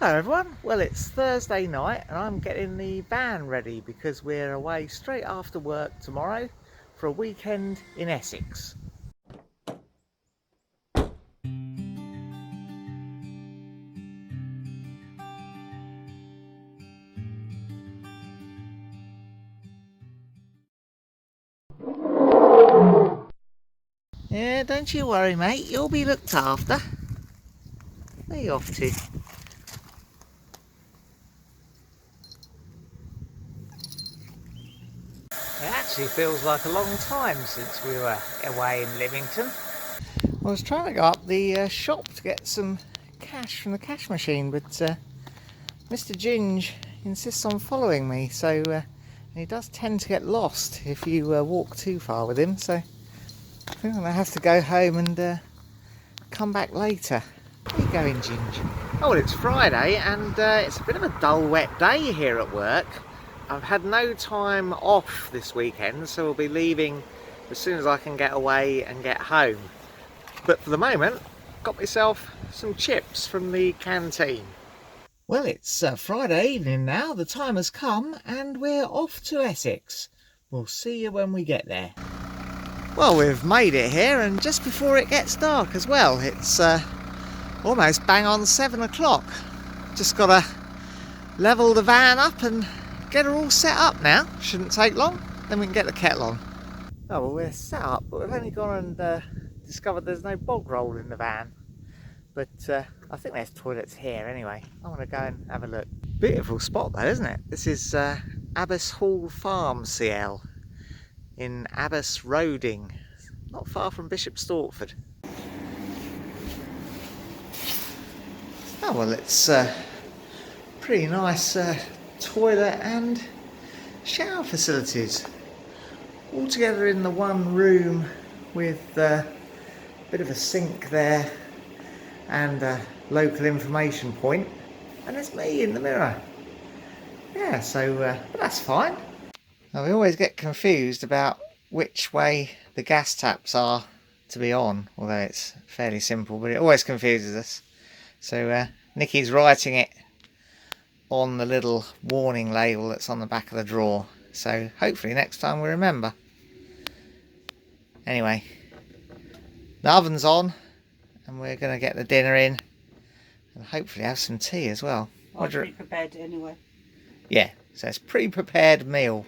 Hello everyone, well it's Thursday night and I'm getting the van ready because we're away straight after work tomorrow for a weekend in Essex. Yeah, don't you worry mate, you'll be looked after. Where are you off to? It actually feels like a long time since we were away in Lymington. I was trying to go up the shop to get some cash from the cash machine, but Mr. Ginge insists on following me, so he does tend to get lost if you walk too far with him, so I think I'm going to have to go home and come back later. Where are you going, Ginge? Oh, well, it's Friday and it's a bit of a dull, wet day here at work. I've had no time off this weekend, so we'll be leaving as soon as I can get away and get home. But for the moment, got myself some chips from the canteen. Well, it's Friday evening now, the time has come, and we're off to Essex. We'll see you when we get there. Well, we've made it here, and just before it gets dark as well. It's almost bang on 7 o'clock. Just got to level the van up and get her all set up now. Shouldn't take long, then we can get the kettle on. Oh, well, we're set up, but we've only gone and discovered there's no bog roll in the van. But I think there's toilets here anyway. I'm going to go and have a look. Beautiful spot though, isn't it? This is Abbess Hall Farm CL in Abbess Roding, not far from Bishop Stortford. Oh, well, it's pretty nice toilet and shower facilities all together in the one room with a bit of a sink there and a local information point, and there's me in the mirror. Yeah, so but that's fine. Now, we always get confused about which way the gas taps are to be on, although it's fairly simple, but it always confuses us. So Nikki's writing it on the little warning label that's on the back of the drawer, so hopefully next time we remember. Anyway, the oven's on and we're going to get the dinner in and hopefully have some tea as well. I've pre-prepared it anyway. Yeah, so it's a pre-prepared meal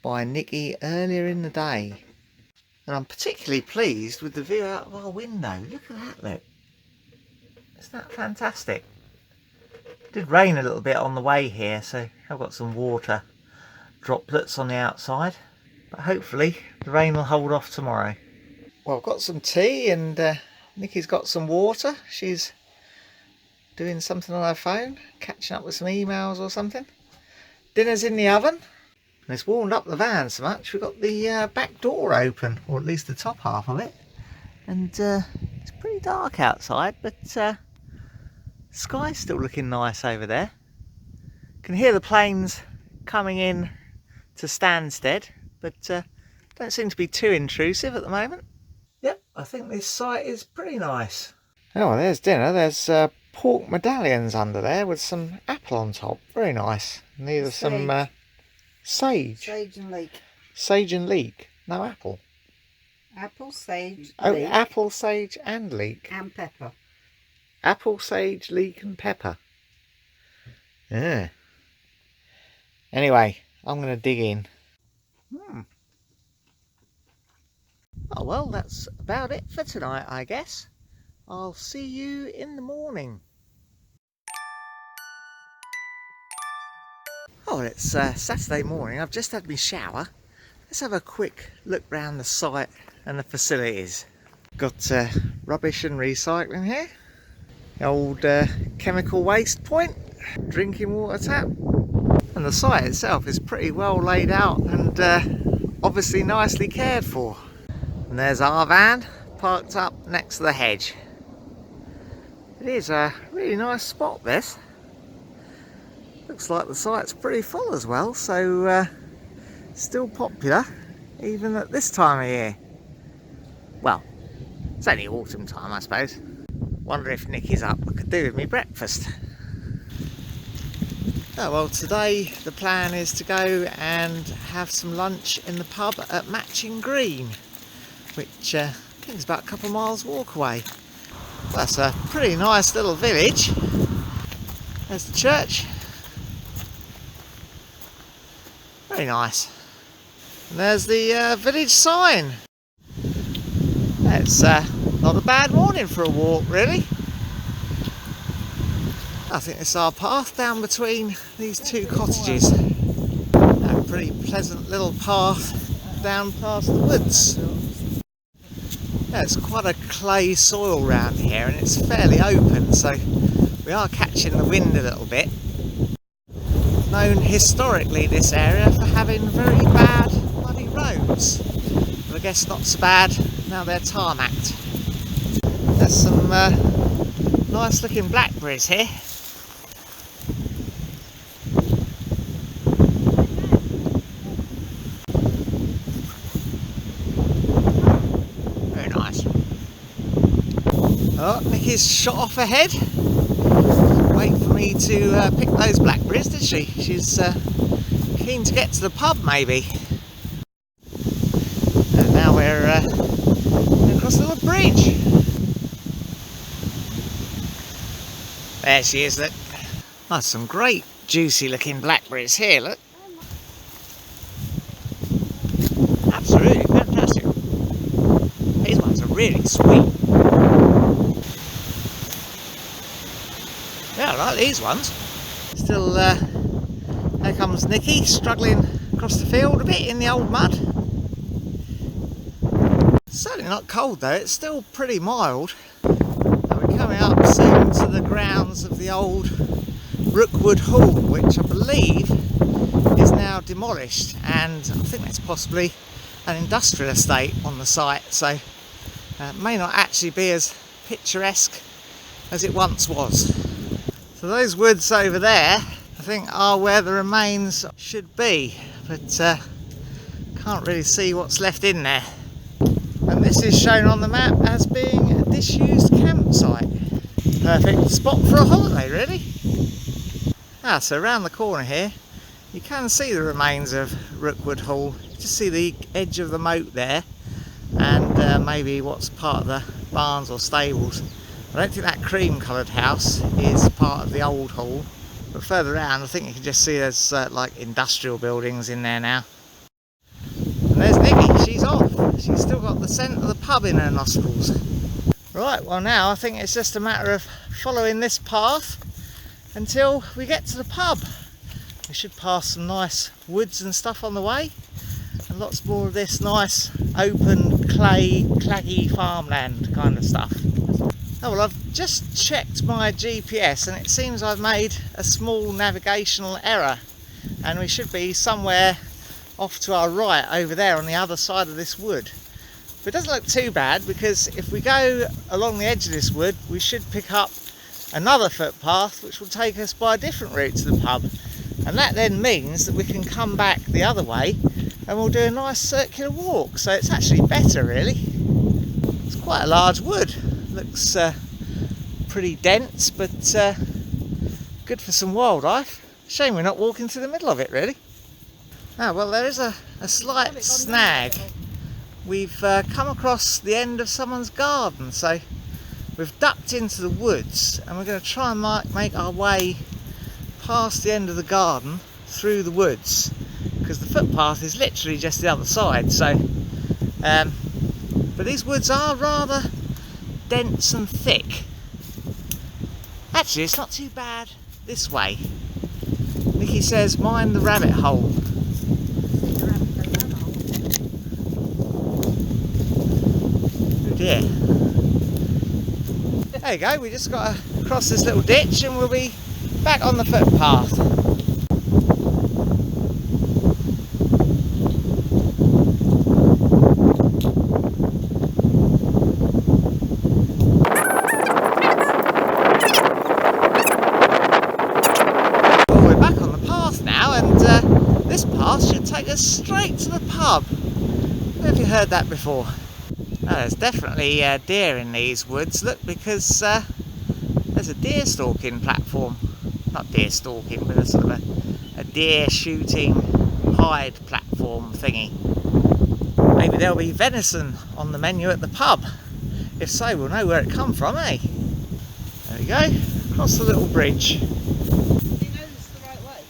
by Nikki earlier in the day. And I'm particularly pleased with the view out of our window. Look at that, look. Isn't that fantastic? It did rain a little bit on the way here, so I've got some water droplets on the outside. But hopefully the rain will hold off tomorrow. Well, I've got some tea and Nikki's got some water. She's doing something on her phone, catching up with some emails or something. Dinner's in the oven. And it's warmed up the van so much, we've got the back door open, or at least the top half of it. And it's pretty dark outside, but sky's still looking nice over there. Can hear the planes coming in to Stansted, but don't seem to be too intrusive at the moment. Yep, I think this site is pretty nice. Oh, well, there's dinner. There's pork medallions under there with some apple on top. Very nice. And these are some sage. Sage and leek. Sage and leek. No apple. Apple, sage, Oh, leek. apple, sage and leek. And pepper. Apple, sage, leek and pepper. Yeah. Anyway, I'm going to dig in. Oh, well, that's about it for tonight, I guess. I'll see you in the morning. Oh, it's Saturday morning. I've just had my shower. Let's have a quick look round the site and the facilities. Got rubbish and recycling here. The old chemical waste point. Drinking water tap. And the site itself is pretty well laid out and obviously nicely cared for. And there's our van parked up next to the hedge. It is a really nice spot, this. Looks like the site's pretty full as well, so still popular even at this time of year. Well, it's only autumn time, I suppose. Wonder if Nikki's up. I could do with me breakfast. Oh, well, today the plan is to go and have some lunch in the pub at Matching Green, which I think is about a couple of miles walk away. Well, that's a pretty nice little village. There's the church. Very nice. And there's the village sign. It's not a bad morning for a walk, really. I think it's our path down between these two cottages. A pretty pleasant little path down past the woods. Yeah, it's quite a clay soil round here and it's fairly open, so we are catching the wind a little bit. Known historically, this area, for having very bad muddy roads, but I guess not so bad now they're tarmacked. There's some nice looking blackberries here. Very nice. Oh, Nikki's shot off ahead. Wait for me to pick those blackberries, did she? She's keen to get to the pub, maybe. And now we're across the little bridge. There she is, look. Oh, some great juicy looking blackberries here, look. Absolutely fantastic. These ones are really sweet. Yeah, I like these ones. Still, there comes Nikki, struggling across the field a bit in the old mud. Certainly not cold though, it's still pretty mild. We're coming up soon to the grounds of the old Rookwood Hall, which I believe is now demolished, and I think that's possibly an industrial estate on the site, so it may not actually be as picturesque as it once was. So those woods over there, I think, are where the remains should be, but can't really see what's left in there. And this is shown on the map as being a disused campsite. Perfect spot for a holiday, really. So around the corner here, you can see the remains of Rookwood Hall. You just see the edge of the moat there, and maybe what's part of the barns or stables. I don't think that cream coloured house is part of the old hall, but further around I think you can just see there's like industrial buildings in there now. And there's Nikki, she's off. She's still got the scent of the pub in her nostrils. Right, well now I think it's just a matter of following this path until we get to the pub. We should pass some nice woods and stuff on the way, and lots more of this nice open clay, claggy farmland kind of stuff. Oh, well, I've just checked my GPS and it seems I've made a small navigational error, and we should be somewhere off to our right over there on the other side of this wood. But it doesn't look too bad, because if we go along the edge of this wood we should pick up another footpath which will take us by a different route to the pub, and that then means that we can come back the other way and we'll do a nice circular walk, so it's actually better really. It's quite a large wood. Looks pretty dense, but good for some wildlife. Shame we're not walking through the middle of it, really. Well, there is a slight snag. We've come across the end of someone's garden, so we've ducked into the woods and we're going to try and make our way past the end of the garden through the woods, because the footpath is literally just the other side. So but these woods are rather dense and thick. Actually, it's not too bad this way. Nikki says mind the rabbit hole. Oh dear. There you go, we just got to cross this little ditch and we'll be back on the footpath. Take us straight to the pub. Have you heard that before? There's definitely deer in these woods, look, because there's a deer stalking platform. not deer stalking, but a sort of a deer shooting hide platform thingy. Maybe there'll be venison on the menu at the pub. If so, we'll know where it come from, eh? There we go, across the little bridge. Do you know this is the right way?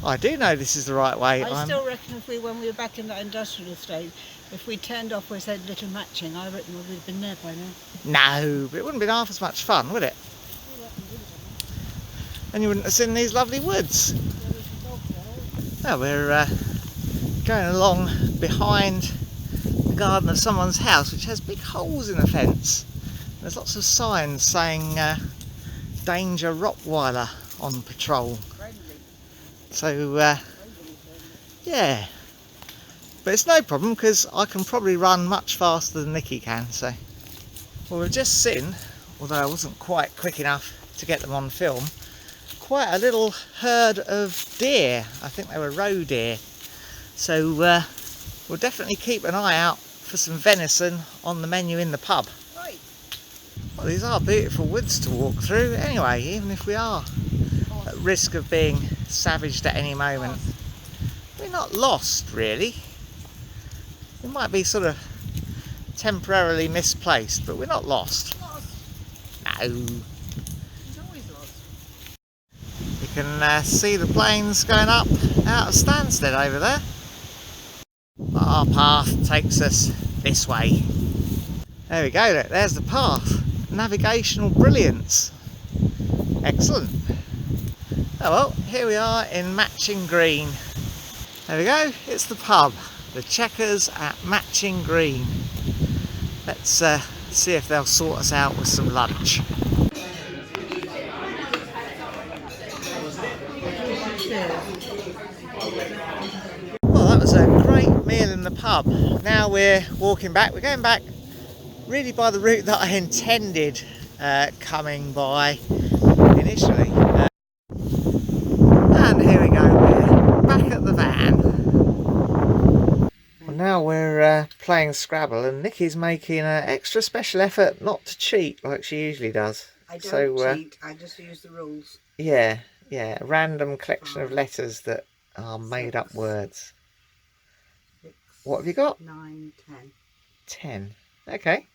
I do know this is the right way. I still reckon when we were back in that industrial estate, if we turned off where it said Little Matching, I reckon we'd have been there by now. No, but it wouldn't have been half as much fun, would it? And you wouldn't have seen these lovely woods. Now we're going along behind the garden of someone's house, which has big holes in the fence. There's lots of signs saying danger Rottweiler on patrol. So yeah, but it's no problem because I can probably run much faster than Nicky can. So, well, we've just seen, although I wasn't quite quick enough to get them on film, quite a little herd of deer. I think they were roe deer. So we'll definitely keep an eye out for some venison on the menu in the pub. Right. Well, these are beautiful woods to walk through anyway, even if we are at risk of being savaged at any moment. We're not lost, really. We might be sort of temporarily misplaced, but we're not lost. No. You can see the planes going up out of Stansted over there. But our path takes us this way. There we go, look, there's the path. Navigational brilliance. Excellent. Oh well, here we are in Matching Green. There we go, it's the pub. The Checkers at Matching Green. Let's see if they'll sort us out with some lunch. Well, that was a great meal in the pub. Now we're walking back. We're going back really by the route that I intended coming by initially. And here we go, we're back at the van. Well, now we're playing Scrabble, and Nicky's making an extra special effort not to cheat like she usually does. I don't cheat, I just use the rules. Yeah, a random collection of letters that are made up words. 6, what have you got? 9, 10. 10. Okay.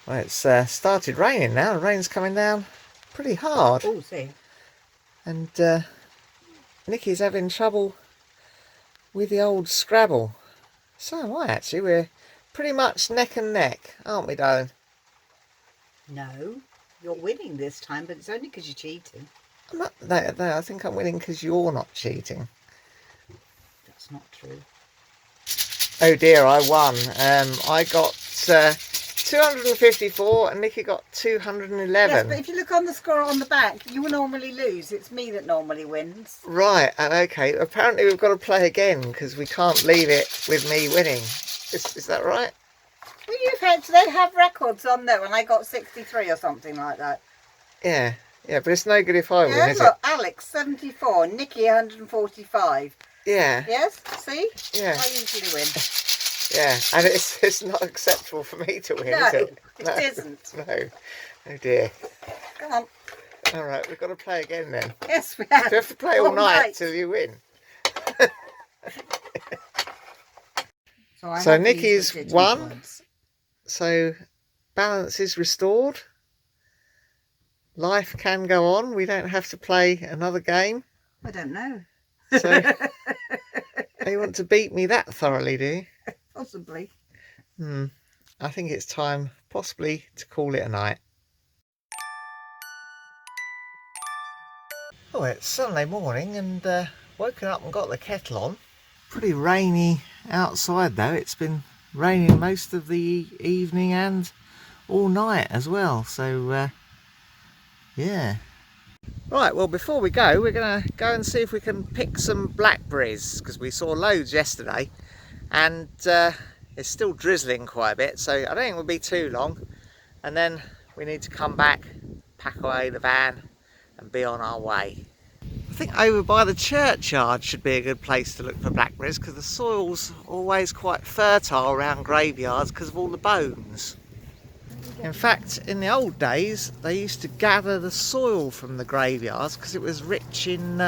Well, it's started raining now. The rain's coming down pretty hard. Oh, see. And Nicky's having trouble with the old Scrabble. So am I, actually. We're pretty much neck and neck, aren't we, darling? No, you're winning this time, but it's only because you're cheating. I'm not, no, I think I'm winning because you're not cheating. That's not true. Oh dear, I won. I got 254 and Nicky got 211. Yes, but if you look on the score on the back, you will normally lose. It's me that normally wins. Right, okay. Apparently we've got to play again because we can't leave it with me winning. Is that right? Well, they have records on there when I got 63 or something like that. Yeah, but it's no good if I win, is look, it? Alex 74, Nicky 145. Yeah. Yes, see? Yeah. I usually win. Yeah, and it's not acceptable for me to win, No, is it? it isn't. No. Oh dear. Come on. Alright, we've got to play again then. Yes, we have. Do you have to play all night till you win? So Nicky's won. Words. So balance is restored. Life can go on. We don't have to play another game. I don't know. So you want to beat me that thoroughly, do you? Possibly. I think it's time possibly to call it a night. Oh, it's Sunday morning and woken up and got the kettle on. Pretty rainy outside though. It's been raining most of the evening and all night as well. So yeah. Right, well before we go, we're going to go and see if we can pick some blackberries because we saw loads yesterday and it's still drizzling quite a bit, so I don't think it will be too long, and then we need to come back, pack away the van and be on our way. I think over by the churchyard should be a good place to look for blackberries because the soil's always quite fertile around graveyards because of all the bones. In fact, in the old days, they used to gather the soil from the graveyards because it was rich in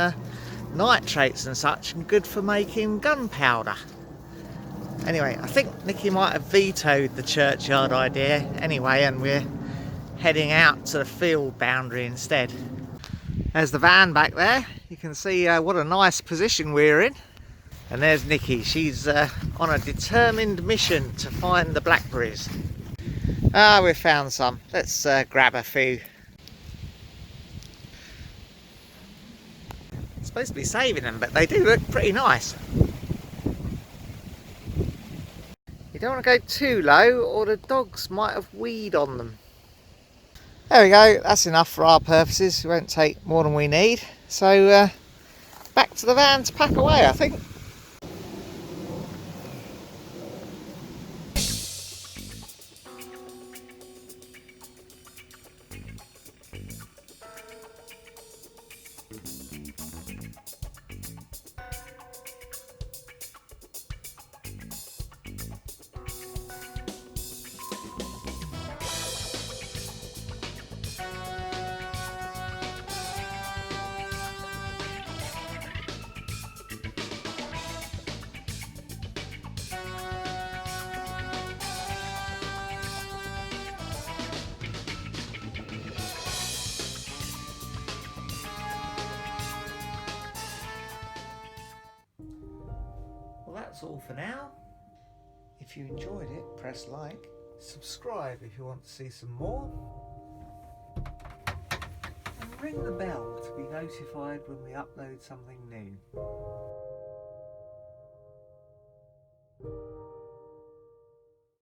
nitrates and such, and good for making gunpowder. Anyway, I think Nicky might have vetoed the churchyard idea anyway, and we're heading out to the field boundary instead. There's the van back there. You can see what a nice position we're in. And there's Nicky. She's on a determined mission to find the blackberries. Ah, we've found some. Let's grab a few. I'm supposed to be saving them, but they do look pretty nice. You don't want to go too low, or the dogs might have weed on them. There we go, that's enough for our purposes. We won't take more than we need. So back to the van to pack away, I think. Well, that's all for now. If you enjoyed it, press like. Subscribe if you want to see some more. And ring the bell to be notified when we upload something new.